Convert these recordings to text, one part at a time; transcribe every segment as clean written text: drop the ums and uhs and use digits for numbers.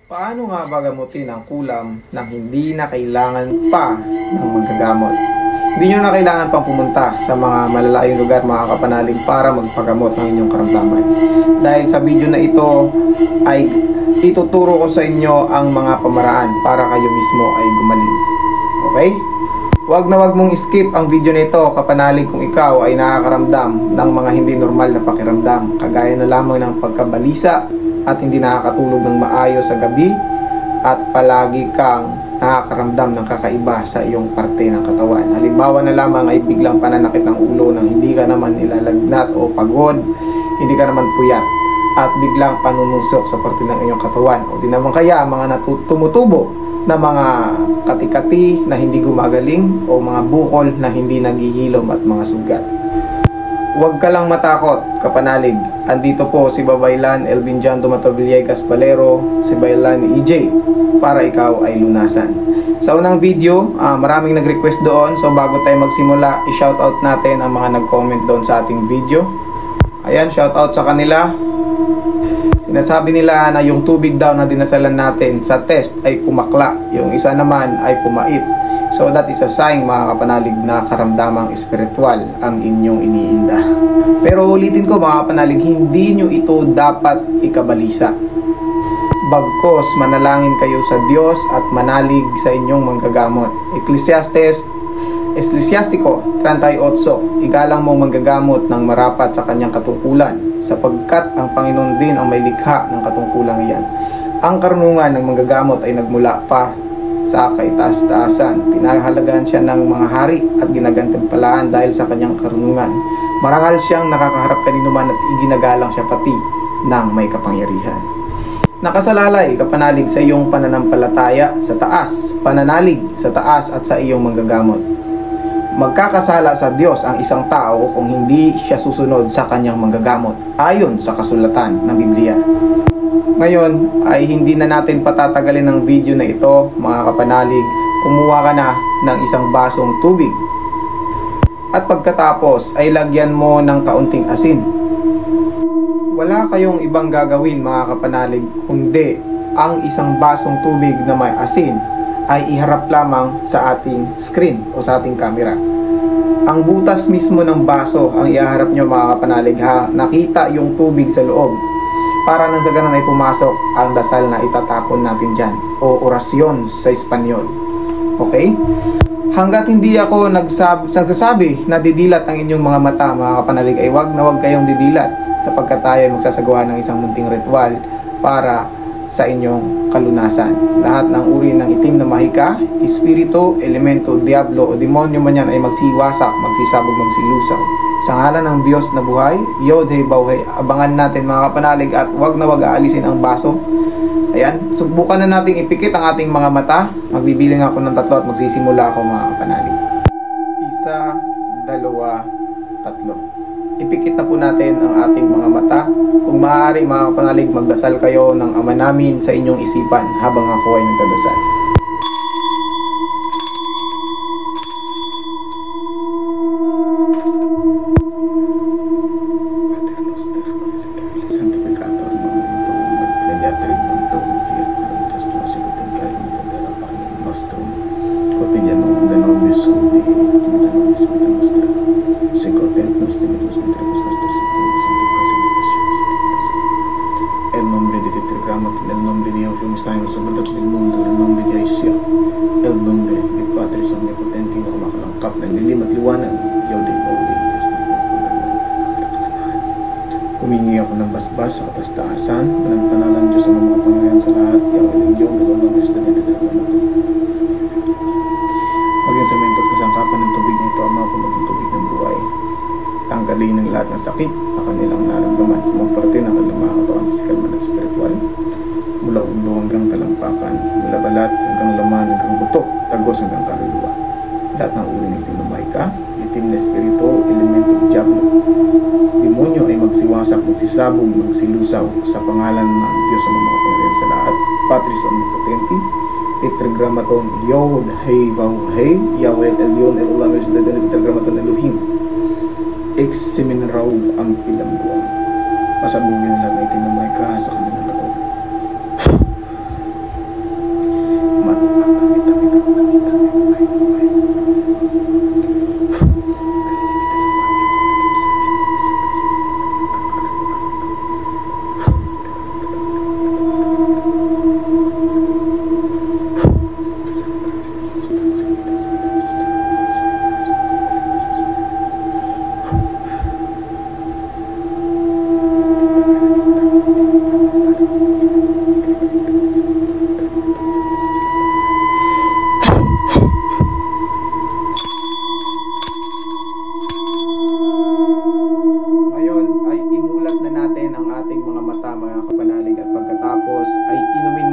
Paano nga ba gamutin ang kulam nang hindi na kailangan pa ng manggagamot? Hindi nyo na kailangan pang pumunta sa mga malalayong lugar, mga kapanalig, para magpagamot ng inyong karamdaman. Dahil sa video na ito ay ituturo ko sa inyo ang mga pamaraan para kayo mismo ay gumaling. Okay? Huwag na huwag mong skip ang video na ito, kapanalig, kung ikaw ay nakakaramdam ng mga hindi normal na pakiramdam, kagaya na lamang ng pagkabalisa at hindi nakakatulog ng maayos sa gabi, at palagi kang nakakaramdam ng kakaiba sa iyong parte ng katawan. Halimbawa na lamang ay biglang pananakit ng ulo nang hindi ka naman nilalagnat o pagod, hindi ka naman puyat, at biglang panunusok sa parte ng iyong katawan. O di naman kaya mga tumutubo na mga kati-kati na hindi gumagaling, o mga bukol na hindi naghihilom at mga sugat. Huwag ka lang matakot, kapanalig. Andito po si Babaylan Elvin John Villegas Valero, si Baylan EJ, para ikaw ay lunasan. Sa unang video, maraming nag-request doon. So bago tayo magsimula, i-shoutout natin ang mga nag-comment doon sa ating video. Ayan, shoutout sa kanila. Sinasabi nila na yung tubig daw na dinasalan natin sa test ay pumakla. Yung isa naman ay pumait. So that is a sign, mga kapanalig, na karamdamang espiritual ang inyong iniinda. Pero ulitin ko, mga kapanalig, hindi nyo ito dapat ikabalisa. Bagkos manalangin kayo sa Diyos at manalig sa inyong manggagamot. Ecclesiastico 38, igalang mong manggagamot ng marapat sa kanyang katungkulan, sapagkat ang Panginoon din ang may likha ng katungkulang iyan. Ang karunungan ng manggagamot ay nagmula pa sa kaitaas-taasan. Pinahalagaan siya ng mga hari at ginagantimpalaan dahil sa kanyang karunungan. Marangal siyang nakakaharap kanino man at iginagalang siya pati ng may kapangyarihan. Nakasalalay, kapanalig, sa iyong pananampalataya sa taas, pananalig sa taas at sa iyong manggagamot. Magkakasala sa Diyos ang isang tao kung hindi siya susunod sa kanyang manggagamot, ayon sa kasulatan ng Biblia. Ngayon ay hindi na natin patatagalin ang video na ito, mga kapanalig. Kumuha ka na ng isang basong tubig at pagkatapos ay lagyan mo ng kaunting asin. Wala kayong ibang gagawin, mga kapanalig, kundi ang isang basong tubig na may asin ay iharap lamang sa ating screen o sa ating camera. Ang butas mismo ng baso ang iharap nyo, mga kapanalig, ha. Nakita yung tubig sa loob, para nang sa ganun ay pumasok ang dasal na itatapon natin dyan, o orasyon sa Espanyol. Okay? Hanggat hindi ako nagsasabi na didilat ang inyong mga mata, mga kapanalig, ay wag na wag kayong didilat, sapagkat tayo ay magsasagawa ng isang munting ritual para sa inyong kalunasan. Lahat ng uri ng itim na mahika, espiritu, elemento, diablo o demonyo man yan ay magsiwasak, magsisabog, magsilusaw. Sa ngalan ng Diyos na buhay, Yod-Heh Bauheh, abangan natin, mga kapanalig, at wag na wag aalisin ang baso. Ayan, subukan na nating ipikit ang ating mga mata. Magbibilang ako ng 3 at magsisimula ako, mga kapanalig. 1, 2, 3. Ipikit na po natin ang ating mga mata. Kung maaari, mga kapanalig, magdasal kayo ng Ama namin sa inyong isipan habang ako ay nagdadasal. Humingi ako ng basbas sa kapas-taasan, panagpanalan Diyos sa mga kapangyarihan sa lahat, Yahweh ng Diyong, dalawang Diyos na nagtatrabaho. Maging sa mentot kasangkapan ng tubig nito, Ama, maging tubig ng buhay. Tanggalin ng lahat ng sakit na kanilang naramdaman sa mga parte ng kanilang mga katawan, pisikal man at spiritual. Mula ulo hanggang talampakan, mula balat hanggang laman hanggang buto, tagos hanggang kaluluwa. Lahat ng uri ng itim na mahika, itim na espiritu, elemento, diablo, demonyo ay magsiwasak, magsisabog, magsilusaw sa pangalan ng Diyos sa mga kapangyarihan sa lahat, Patris Omnipotenti, Tetragrammaton Yod-Heh Bauheh, Yahweh Elyon Elolam Esdadan, Tetragrammaton Elohim, Ex-Semin Raw ang Pilambuang. Pasabugin nila na itinamay ka sa kanilang loob.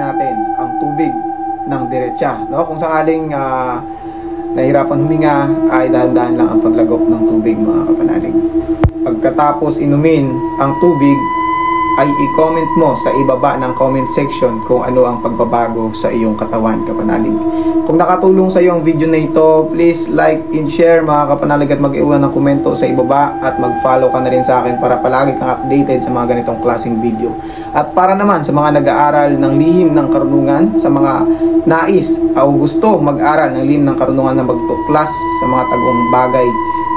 natin ang tubig ng diretsa, no? Kung sakaling nahirapan huminga, ay dahan-dahan lang ang paglagok ng tubig, mga kapanalig. Pagkatapos inumin ang tubig, ay i-comment mo sa ibaba ng comment section kung ano ang pagbabago sa iyong katawan, kapanalig. Kung nakatulong sa iyo ang video na ito, please like and share, mga kapanalig, at mag-iwan ng komento sa ibaba, at mag-follow ka na rin sa akin para palagi kang updated sa mga ganitong klaseng video. At para naman sa mga nag-aaral ng lihim ng karunungan, sa mga nais o gusto mag-aral ng lihim ng karunungan na magtuklas sa mga tagong bagay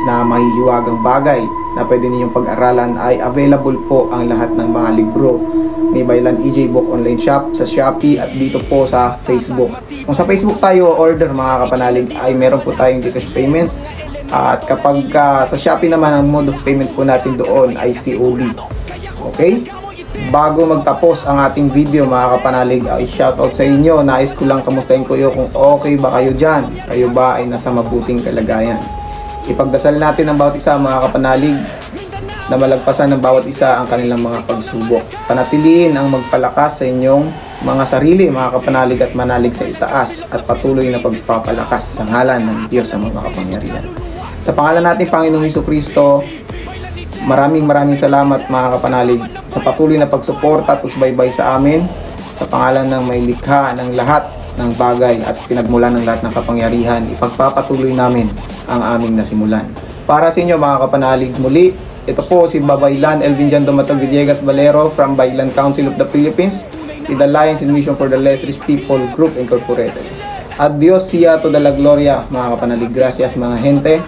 na mahihiwagang bagay na pwede ninyong pag-aralan, ay available po ang lahat ng mga libro ni Baylan EJ Book Online Shop sa Shopee at dito po sa Facebook. Kung sa Facebook tayo order, mga kapanalig, ay meron po tayong Gcash payment, at kapag sa Shopee naman, ang mode of payment po natin doon ay COD. Okay? Bago magtapos ang ating video, mga kapanalig, ay shoutout sa inyo. Nais ko lang kamustahin ko kayo kung okay ba kayo dyan. Kayo ba ay nasa mabuting kalagayan? Ipagdasal natin ang bawat isa, mga kapanalig, na malagpasan ng bawat isa ang kanilang mga pagsubok. Panatiliin ang magpalakas sa inyong mga sarili, mga kapanalig, at manalig sa itaas, at patuloy na pagpapalakas sa ngalan ng Diyos sa mga kapangyarihan. Sa pangalan natin, Panginoong Hesukristo, maraming salamat, mga kapanalig, sa patuloy na pagsuporta at pagsubaybay sa amin, sa pangalan ng may likha ng lahat ng bagay at pinagmulan ng lahat ng kapangyarihan. Ipagpapatuloy namin ang aming nasimulan. Para sa inyo, mga kapanalig, muli, ito po si Babaylan Elvin Jan Domatol Villegas Valero from Baylan Council of the Philippines with the Alliance in Mission for the Less Rich People Group Incorporated. At Dios siya to la gloria, mga kapanalig. Gracias, mga gente.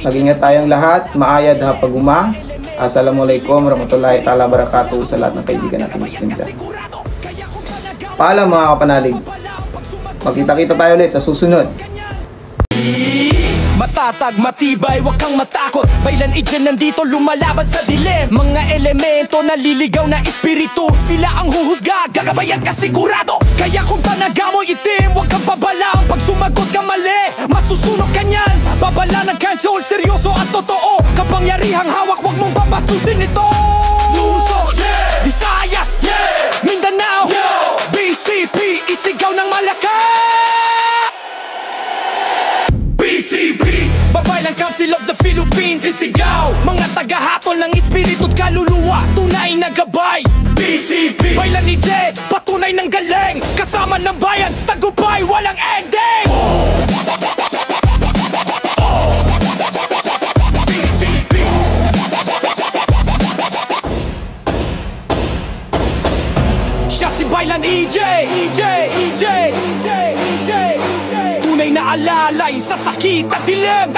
Mag-ingat tayong lahat. Maayad hapaguma. Assalamualaikum warahmatullahi ta'ala barakatuh sa lahat ng kaibigan natin Muslim dyan. Paalam, mga kapanalig. Magkita-kita tayo ulit sa susunod. Matatag, matibay, wag kang matakot. Baylan EJ nandito lumalaban sa dilim. Mga elemento naliligaw na espiritu, sila ang huhusga, gagabayan ka sigurado. Kaya kung tanaga mo itim, wag kang babalang. Pag sumagot ka mali, masusunog ka niyan. Babala ng cancel, seryoso at totoo. Kapangyarihang hawak, wag mong babastusin ito. Luzon, yeah! Visayas, yeah! Mindanao, yo! BCP, isigaw ng malakas. BCP, Babaylan Council of the Philippines, isigaw. Mga tagahatol ng espiritu at kaluluwa, tunay na gabay. BCP, Baylan EJ, patunay ng galing. Kasama ng bayan, tagumpay, walang ending. BCP, siya si Baylan EJ. Tunay na alalay sa sakit at dilim.